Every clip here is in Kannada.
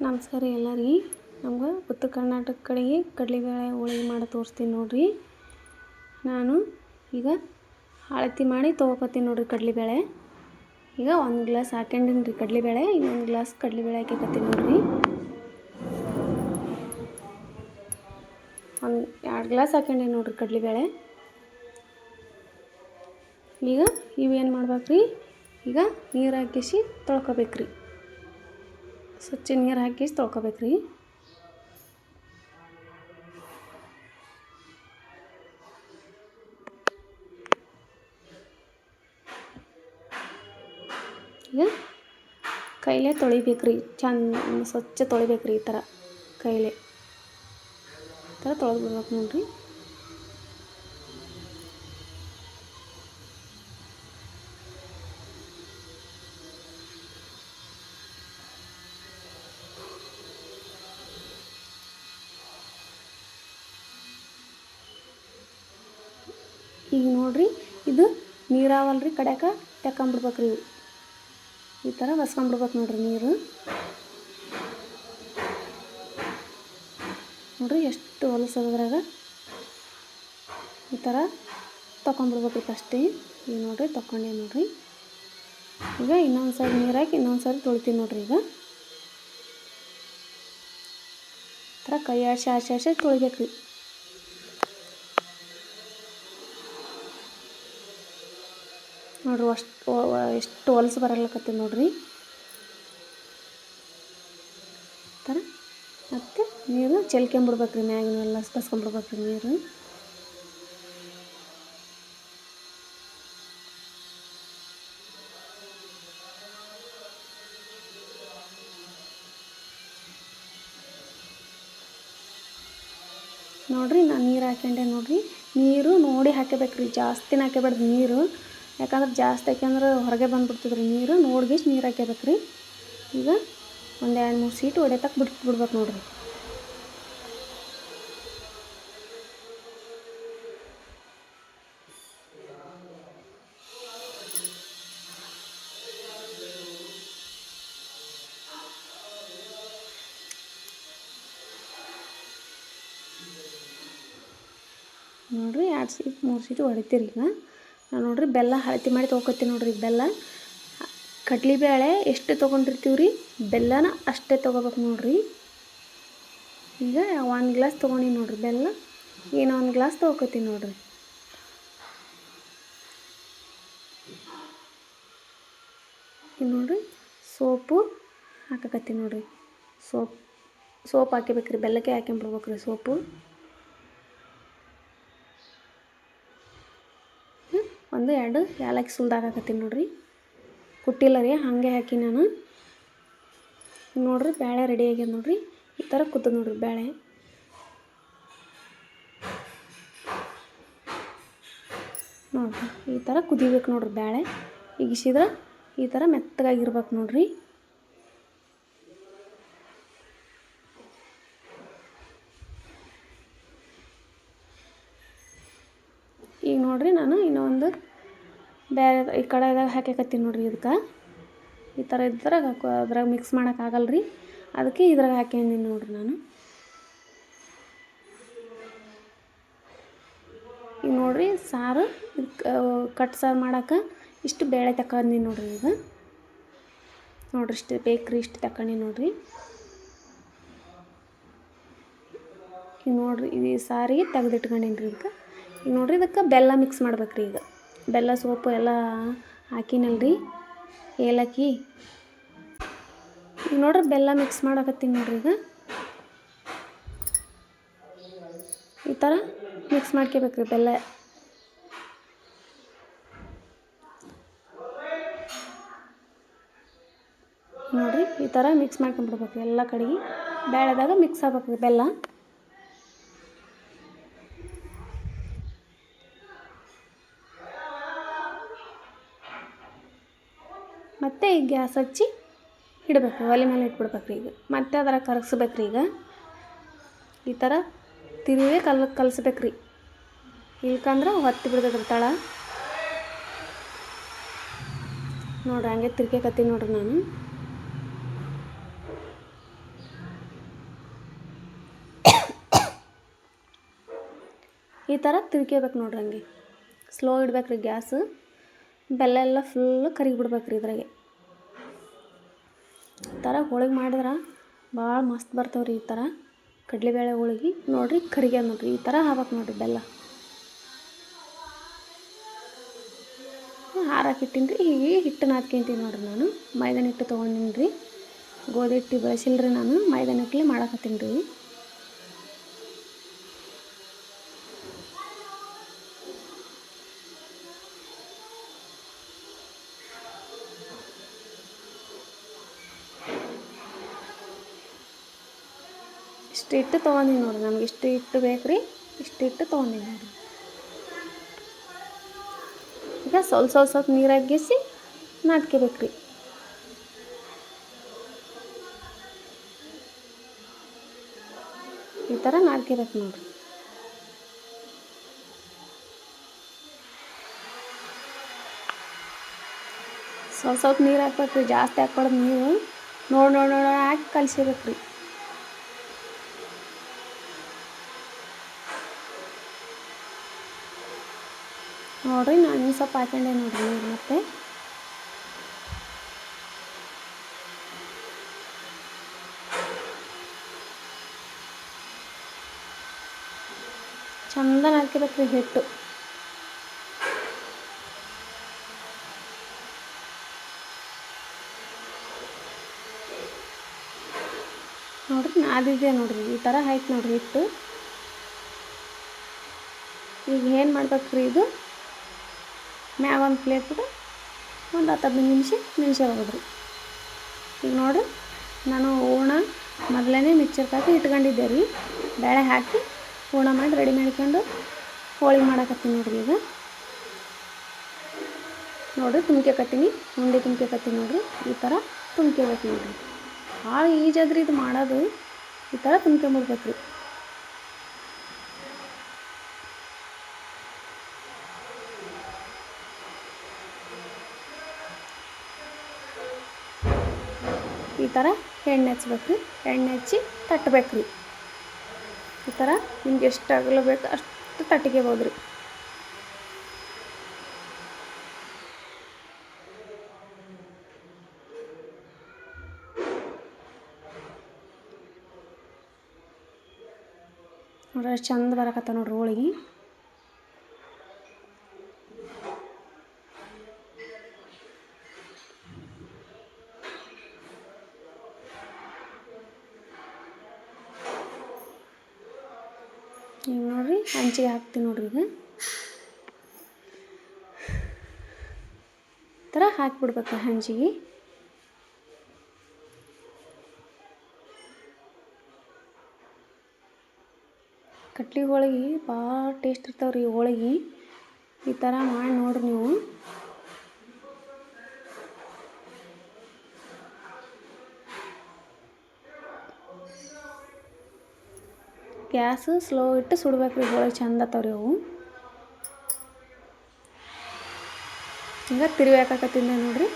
ನಮಸ್ಕಾರ ಎಲ್ಲರಿಗೆ. ನಮ್ಗೆ ಉತ್ತರ ಕರ್ನಾಟಕ ಕಡೆಗೆ ಕಡಲೆಬೇಳೆ ಹೋಳಿಗೆ ಮಾಡಿ ತೋರಿಸ್ತೀನಿ ನೋಡಿರಿ. ನಾನು ಈಗ ಅಳತೆ ಮಾಡಿ ತೊಗೊತೀನಿ ನೋಡಿರಿ ಕಡಲೆಬೇಳೆ. ಈಗ 1 ಗ್ಲಾಸ್ ಹಾಕೊಂಡಿನಿ ರೀ ಕಡಲೆಬೇಳೆ. ಇನ್ನೊಂದು ಗ್ಲಾಸ್ ಕಡಲೆಬೇಳೆ ಹಾಕಕತ್ತೀನಿ ನೋಡಿರಿ. 2 ಗ್ಲಾಸ್ ಹಾಕೊಂಡಿನಿ ನೋಡಿರಿ ಕಡಲೆಬೇಳೆ. ಈಗ ಇವೇನು ಮಾಡ್ಬೇಕ್ರಿ, ಈಗ ನೀರು ಹಾಕಿಸಿ ತೊಳ್ಕೊಬೇಕ್ರಿ. ಸ್ವಚ್ಛ ನೀರು ಹಾಕಿ ತೊಳ್ಕೊಬೇಕ್ರಿ. ಈಗ ಕೈಲೇ ತೊಳಿಬೇಕ್ರಿ, ಚಂದ ಸ್ವಚ್ಛ ತೊಳಿಬೇಕ್ರಿ. ಈ ಥರ ಕೈಲೇ ಈ ಥರ ತೊಳೆದು ಬಿಡ್ಬೇಕು ನೋಡಿರಿ. ಈಗ ನೋಡಿರಿ, ಇದು ನೀರಾವಲ್ರಿ ಕಡ್ಯಾಕ ತೆಕ್ಕೊಂಬಿಡ್ಬೇಕ್ರಿ. ಈ ಥರ ಬಸ್ಕೊಂಬಿಡ್ಬೇಕು ನೋಡಿರಿ ನೀರು. ನೋಡಿರಿ ಎಷ್ಟು ಹೊಲಸದ್ರಾಗ ಈ ಥರ ತೊಗೊಂಬಿಡ್ಬೇಕ್ರಿ ಫಸ್ಟೇ. ಈಗ ನೋಡಿರಿ ತೊಗೊಂಡೆ ನೋಡಿರಿ. ಈಗ ಇನ್ನೊಂದು ಸಾರಿ ನೀರು ಹಾಕಿ ಇನ್ನೊಂದು ಸಾರಿ ತೊಳಿತೀನಿ ನೋಡಿರಿ. ಈಗ ಈ ಥರ ಕೈ ಆಡ್ಸಿ ತೊಳಿಬೇಕ್ರಿ. ನೋಡ್ರಿ ಎಷ್ಟು ಹೊಲಸು ಬರಲಕತ್ತಿ ನೋಡ್ರಿ. ಈ ಥರ ಮತ್ತು ನೀರು ಚೆಲ್ಕೊಂಬಿಡ್ಬೇಕ್ರಿ, ಮ್ಯಾಗಿನೆಲ್ಲ ಬಸ್ಕೊಂಬಿಡ್ಬೇಕ್ರಿ ನೀರು. ನೋಡಿರಿ ನಾನು ನೀರು ಹಾಕ್ಯಂಡೆ ನೋಡಿರಿ. ನೀರು ನೋಡಿ ಹಾಕಬೇಕ್ರಿ, ಜಾಸ್ತಿನ ಹಾಕಬೇಡ್ದು ನೀರು. ಯಾಕಂದ್ರೆ ಜಾಸ್ತಿ ಹಾಕ್ಯಂದ್ರೆ ಹೊರಗೆ ಬಂದುಬಿಡ್ತದ್ರಿ ನೀರು. ನೋಡಿ ನೀರು ಹಾಕ್ಯಬೇಕ್ರಿ. ಈಗ ಒಂದು 2-3 ಸೀಟು ಹೊಡೆತಕ್ಕೆ ಬಿಡ್ಬೇಕು ನೋಡಿರಿ. ನೋಡಿರಿ 2 ಸೀಟ್ 3 ಸೀಟು ಹೊಡಿತೀರಿ. ಈಗ ನಾನು ನೋಡಿರಿ ಬೆಲ್ಲ ಅಳತೆ ಮಾಡಿ ತೊಗೊತೀನಿ ನೋಡಿರಿ. ಬೆಲ್ಲ ಕಡಲೆಬೇಳೆ ಎಷ್ಟು ತೊಗೊಂಡಿರ್ತೀವಿ ರೀ, ಬೆಲ್ಲನ ಅಷ್ಟೇ ತೊಗೋಬೇಕು ನೋಡಿರಿ. ಈಗ 1 ಗ್ಲಾಸ್ ತೊಗೊಂಡಿನಿ ನೋಡಿರಿ ಬೆಲ್ಲ. ಏನೋ 1 ಗ್ಲಾಸ್ ತೊಗೊತೀನಿ ನೋಡಿರಿ. ಈಗ ನೋಡಿರಿ ಸೋಪು ಹಾಕಕತ್ತೀನಿ ನೋಡಿರಿ. ಸೋಪ್ ಹಾಕಬೇಕ್ರಿ, ಬೆಲ್ಲಕ್ಕೆ ಹಾಕ್ಕೊಂಬಿಡ್ಬೇಕ್ರಿ ಸೋಪು. ಒಂದು 2 ಏಲಕ್ಕಿ ಸುಲ್ದು ಹಾಕಕತ್ತೀನಿ ನೋಡಿರಿ. ಕುಟ್ಟಿಲ್ಲ ರೀ, ಹಾಗೆ ಹಾಕಿ ನಾನು. ನೋಡಿರಿ ಬೇಳೆ ರೆಡಿ ಆಗ್ಯದ ನೋಡಿರಿ. ಈ ಥರ ಕುದ್ದು ನೋಡಿರಿ ಬೇಳೆ. ನೋಡಿರಿ ಈ ಥರ ಕುದಿಬೇಕು ನೋಡಿರಿ ಬೇಳೆ. ಇಗಿಸಿದ್ರೆ ಈ ಥರ ಮೆತ್ತಗಾಗಿರ್ಬೇಕು ನೋಡಿರಿ. ಈಗ ನೋಡಿರಿ ನಾನು ಇನ್ನೊಂದು ಬೇರೆ ಈ ಕಡೆದಾಗ ಹಾಕಕತ್ತೀನಿ ನೋಡಿರಿ. ಇದಕ್ಕೆ ಈ ಥರ ಇದ್ರಾಗ ಅದ್ರಾಗ ಮಿಕ್ಸ್ ಮಾಡೋಕ್ಕಾಗಲ್ಲ ರೀ, ಅದಕ್ಕೆ ಇದ್ರಾಗ ಹಾಕ್ಯಂದೀನಿ ನೋಡಿರಿ ನಾನು. ಈಗ ನೋಡಿರಿ ಸಾರು ಕಟ್ ಸಾರು ಮಾಡೋಕೆ ಇಷ್ಟು ಬೇಳೆ ತಗೊಂಡಿನಿ ನೋಡಿರಿ. ಈಗ ನೋಡಿರಿ ಇಷ್ಟು ಬೇಕ್ರಿ, ಇಷ್ಟು ತಗೊಂಡಿನಿ ನೋಡಿರಿ. ಈಗ ನೋಡಿರಿ ಈ ಸಾರಿಗೆ ತೆಗೆದಿಟ್ಕೊಂಡೀನಿ ರೀ. ಇದಕ್ಕೆ ಈಗ ನೋಡಿರಿ ಇದಕ್ಕೆ ಬೆಲ್ಲ ಮಿಕ್ಸ್ ಮಾಡ್ಬೇಕ್ರಿ. ಈಗ ಬೆಲ್ಲ ಸೋಪು ಎಲ್ಲ ಹಾಕಿನಲ್ರಿ, ಏಲಕ್ಕಿ. ಈಗ ನೋಡಿರಿ ಬೆಲ್ಲ ಮಿಕ್ಸ್ ಮಾಡಕತ್ತೀನಿ ನೋಡಿರಿ. ಈಗ ಈ ಥರ ಮಿಕ್ಸ್ ಮಾಡ್ಕೋಬೇಕ್ರಿ ಬೆಲ್ಲ. ನೋಡಿರಿ ಈ ಥರ ಮಿಕ್ಸ್ ಮಾಡ್ಕೊಂಬಿಡ್ಬೇಕ್ರಿ ಎಲ್ಲ ಕಡೆಗೆ. ಬೇಳೆದಾಗ ಮಿಕ್ಸ್ ಆಗ್ಬೇಕ್ರಿ ಬೆಲ್ಲ. ಮತ್ತು ಈಗ ಗ್ಯಾಸ್ ಹಚ್ಚಿ ಇಡಬೇಕು, ಒಲೆ ಮೇಲೆ ಇಟ್ಬಿಡ್ಬೇಕ್ರಿ. ಈಗ ಮತ್ತೆ ಅದರ ಕರಗಿಸ್ಬೇಕ್ರಿ. ಈಗ ಈ ಥರ ತಿರುವೇ ಕಲಸ್ಬೇಕ್ರಿ, ಇಲ್ಕಂದ್ರೆ ಹೊತ್ತಿ ಬಿಡ್ತದ್ರಿ ತಳ. ನೋಡಿರಿ ಹಂಗೆ ತಿರ್ಕಕತ್ತೀನಿ ನೋಡಿರಿ ನಾನು. ಈ ಥರ ತಿರ್ಕೋಬೇಕು ನೋಡ್ರಿ. ಹಂಗೆ ಸ್ಲೋ ಇಡ್ಬೇಕು ರೀ ಗ್ಯಾಸ್. ಬೆಲ್ಲ ಎಲ್ಲ ಫುಲ್ಲು ಕರಿಗಿಬಿಡ್ಬೇಕು ರೀ ಇದ್ರಾಗೆ. ಈ ಥರ ಹೋಳಿಗೆ ಮಾಡಿದ್ರೆ ಭಾಳ ಮಸ್ತ್ ಬರ್ತಾವೆ ರೀ. ಈ ಥರ ಕಡಲೆಬೇಳೆ ಹೋಳಿಗೆ ನೋಡಿರಿ ಕರಿಗ್ಯಾದ ನೋಡಿರಿ. ಈ ಥರ ಹಾಕ್ಬೇಕು ನೋಡಿರಿ ಬೆಲ್ಲ. ಹಾರಾಕಿಟ್ಟಿನಿ ರೀ. ಹೀಗೆ ಹಿಟ್ಟು ನಾದ್ಕೊಂತೀನಿ ನೋಡಿರಿ. ನಾನು ಮೈದಾನ ಹಿಟ್ಟು ತೊಗೊಂಡಿನಿ ರೀ. ಗೋಧಿ ಹಿಟ್ಟು ಬಳಸಿಲ್ಲ ರೀ. ನಾನು ಮೈದಾನ ಹಿಟ್ಟಲ್ಲಿ ಮಾಡಾಕತ್ತೀನಿ ರೀ. ಇಷ್ಟು ಹಿಟ್ಟು ತೊಗೊಂಡಿನಿ ನೋಡಿರಿ. ನಮ್ಗೆ ಇಷ್ಟು ಹಿಟ್ಟು ಬೇಕು ರೀ. ಇಷ್ಟು ಹಿಟ್ಟು ತೊಗೊಂಡಿನಿ ನೋಡಿರಿ. ಈಗ ಸ್ವಲ್ಪ ನೀರು ಹಾಕಿಸಿ ನಾದ್ಕೋಬೇಕು ರೀ. ಈ ಥರ ನಾದ್ಕೋಬೇಕು ನೋಡಿರಿ. ಸ್ವಲ್ಪ ನೀರು ಹಾಕ್ಬೇಕು ರೀ. ಜಾಸ್ತಿ ಹಾಕ್ಬಾರ್ದು ನೀರು. ನೋಡಿ ಹಾಕಿ ಕಲಿಸ್ಬೇಕು ರೀ. ನೋಡಿರಿ ನಾನು ಇನ್ನೂ ಸ್ವಲ್ಪ ಹಾಕೊಂಡೆ ನೋಡಿರಿ ನೀರು. ಮತ್ತೆ ಚಂದ ನಾದ್ಕೋಬೇಕು ರೀ ಹಿಟ್ಟು. ನೋಡಿರಿ ನಾದಿದೆ ನೋಡಿರಿ. ಈ ಥರ ಆಯ್ತು ನೋಡಿರಿ ಹಿಟ್ಟು. ಈಗ ಏನು ಮಾಡ್ಬೇಕು ರೀ, ಇದು ಮ್ಯಾಗ ಒಂದು ಪ್ಲೇಟ್ ಬಿಟ್ಟು ಒಂದು 10-15 ನಿಮಿಷ ಹೋಗೋದ್ರಿ. ಈಗ ನೋಡಿರಿ ನಾನು ಹೂರ್ಣ ಮೊದಲೇ ಮಿಕ್ಸರ್ಗೆ ಹಾಕಿ ಇಟ್ಕೊಂಡಿದ್ದೆ ರೀ. ಬೇಳೆ ಹಾಕಿ ಹೂರ್ಣ ಮಾಡಿ ರೆಡಿ ಮಾಡ್ಕೊಂಡು ಹೋಳಿಗೆ ಮಾಡಾಕತ್ತೀನಿ ನೋಡಿರಿ. ಈಗ ನೋಡಿರಿ ತುಂಬ್ಕೊಕತ್ತೀನಿ. ಉಂಡೆ ತುಂಬ್ಕೊಕತ್ತೀನಿ ನೋಡಿರಿ. ಈ ಥರ ತುಂಬ್ಕೋಬೇಕು ನೋಡಿರಿ. ಭಾಳ ಈಜಿ ಅದ್ರಿ ಇದು ಮಾಡೋದು. ಈ ಥರ ತುಂಬ್ಕೊಂಬಿಡ್ಬೇಕು ರೀ. ಈ ಥರ ಎಣ್ಣೆ ಹಚ್ಬೇಕು ರೀ. ಎಣ್ಣೆ ಹಚ್ಚಿ ತಟ್ಟಬೇಕು ರೀ. ಈ ಥರ ನಿಮ್ಗೆ ಎಷ್ಟು ಅಗಲ ಬೇಕು ಅಷ್ಟು ತಟ್ಟಿಗೆಬೋದು ರೀ. ನೋಡ್ರಿ ಎಷ್ಟು ಚಂದ ಬರಕತ್ತ ನೋಡ್ರಿ ಹೋಳಿಗೆ. ಈಗ ನೋಡಿರಿ ಹಂಚಿಗೆ ಹಾಕ್ತೀನಿ ನೋಡ್ರಿ. ಈಗ ಈ ಥರ ಹಾಕಿಬಿಡ್ಬೇಕು ಹಂಚಿಗೆ. ಕಟ್ಲಿ ಹೋಳಿಗೆ ಭಾಳ ಟೇಸ್ಟ್ ಇರ್ತಾವೆ ರೀ ಹೋಳಿಗೆ. ಈ ಥರ ಮಾಡಿ ನೋಡ್ರಿ ನೀವು. ಗ್ಯಾಸ್ ಸ್ಲೋ ಇಟ್ಟು ಸುಡ್ಬೇಕು ರೀ. ಹೋಳಿಗೆ ಚಂದ ಆತಾವ್ರಿ ಅವು. ಈಗ ತಿರುವಾಕತ್ತಿದ್ದೆ ನೋಡ್ರಿ.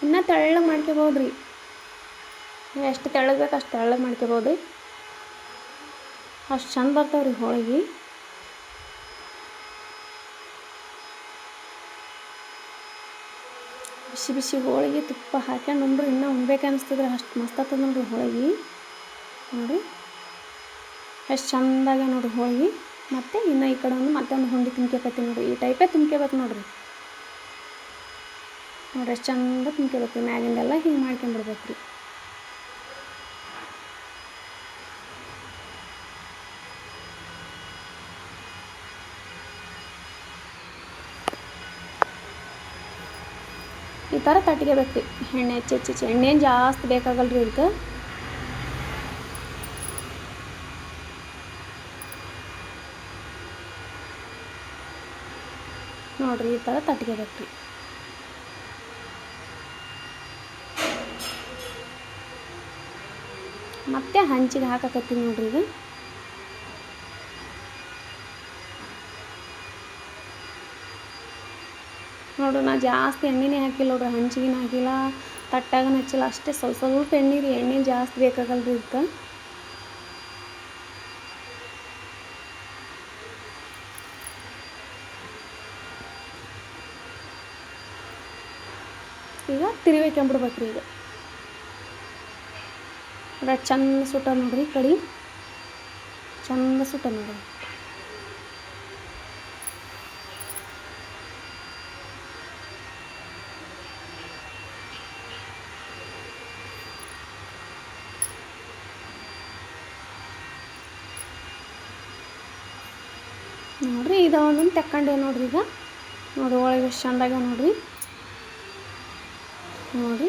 ಇನ್ನೂ ತೆಳ್ಳಗೆ ಮಾಡ್ಕೋಬೋದು ರೀ. ಎಷ್ಟು ತೆಳ್ಳಗೆ ಬೇಕು ಅಷ್ಟು ತೆಳ್ಳಗೆ ಮಾಡ್ಕೋಬೋದು ರೀ. ಅಷ್ಟು ಚಂದ ಬರ್ತಾವೆ ರೀ ಹೋಳಿಗೆ. ಬಿಸಿ ಬಿಸಿ ಹೋಳಿಗೆ ತುಪ್ಪ ಹಾಕ್ಯಂಡು ಉಂಡ್ರೆ ಇನ್ನೂ ಉಣ್ಬೇಕು ಅನಿಸ್ತದೆ. ಅಷ್ಟು ಮಸ್ತ್ ಆಗ್ತದೆ ನೋಡ್ರಿ ಹೋಳಿಗೆ. ನೋಡಿ ಎಷ್ಟು ಚಂದಾಗೆ ನೋಡಿರಿ ಹೋಳಿಗೆ. ಮತ್ತು ಇನ್ನು ಈ ಕಡೆ ಮತ್ತೊಂದು ಹುಂಡಿ ತುಂಬ್ಕೊಕತ್ತೀನಿ ನೋಡಿರಿ. ಈ ಟೈಪೇ ತುಂಬ್ಕೋಬೇಕು ನೋಡಿರಿ. ನೋಡಿರಿ ಎಷ್ಟು ಚಂದ ತುಂಬ್ಕೋಬೇಕು ರೀ. ಮ್ಯಾಗಿಂದೆಲ್ಲ ಹಿಂಗೆ ಮಾಡ್ಕೊಂಬಿಡ್ಬೇಕು ರೀ. ಈ ಥರ ತಟ್ಕೋಬೇಕು ರೀ. ಎಣ್ಣೆ ಹೆಚ್ಚಿ ಎಣ್ಣೆ ಜಾಸ್ತಿ ಬೇಕಾಗಲ್ಲ ರೀ ಇದಕ್ಕೆ. ನೋಡಿರಿ ಈ ಥರ ತಟ್ಕೋಬೇಕು ರೀ. ಮತ್ತೆ ಹಂಚಿಗೆ ಹಾಕಕತ್ತೀನಿ ನೋಡ್ರಿ. ಈಗ ನೋಡ್ರಿ ನಾ ಜಾಸ್ತಿ ಎಣ್ಣೆನೇ ಹಾಕಿಲ್ಲ ನೋಡ್ರಿ. ಹಂಚಿಗೆನ ಹಾಕಿಲ್ಲ, ತಟ್ಟಾಗನ ಹಚ್ಚಿಲ್ಲ. ಅಷ್ಟೇ ಸ್ವಲ್ಪ ಎಣ್ಣೆ ರೀ. ಎಣ್ಣೆ ಜಾಸ್ತಿ ಬೇಕಾಗಲ್ಲ ರೀ ಇದಕ್ಕೆ. ಈಗ ತಿರುವೇಕೊಂಬಿಡ್ಬೇಕ್ರಿ. ಈಗ ಅದ ಚಂದ ಸುಟ್ಟ ನೋಡ್ರಿ. ಕಡಿ ಚಂದ ಸುಟ್ಟ ನೋಡ್ರಿ. ನೋಡ್ರಿ ಇದು ಒಂದೊಂದು ತೆಕ್ಕೊಂಡೆ ನೋಡ್ರಿ. ಈಗ ನೋಡಿ ಹೋಳಿಗೆ ಎಷ್ಟು ಚಂದಾಗ ನೋಡ್ರಿ. ನೋಡಿ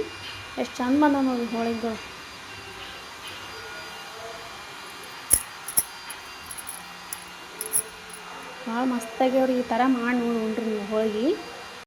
ಎಷ್ಟು ಚಂದ ಬಂದ ನೋಡ್ರಿ ಹೋಳಿಗೆಗಳು. ಭಾಳ ಮಸ್ತಾಗ್ಯಾವ್ರಿ. ಈ ಥರ ಮಾಡಿ ನೋಡಿ ಉಣ್ರಿ ನೀವು ಹೋಳಿಗೆ.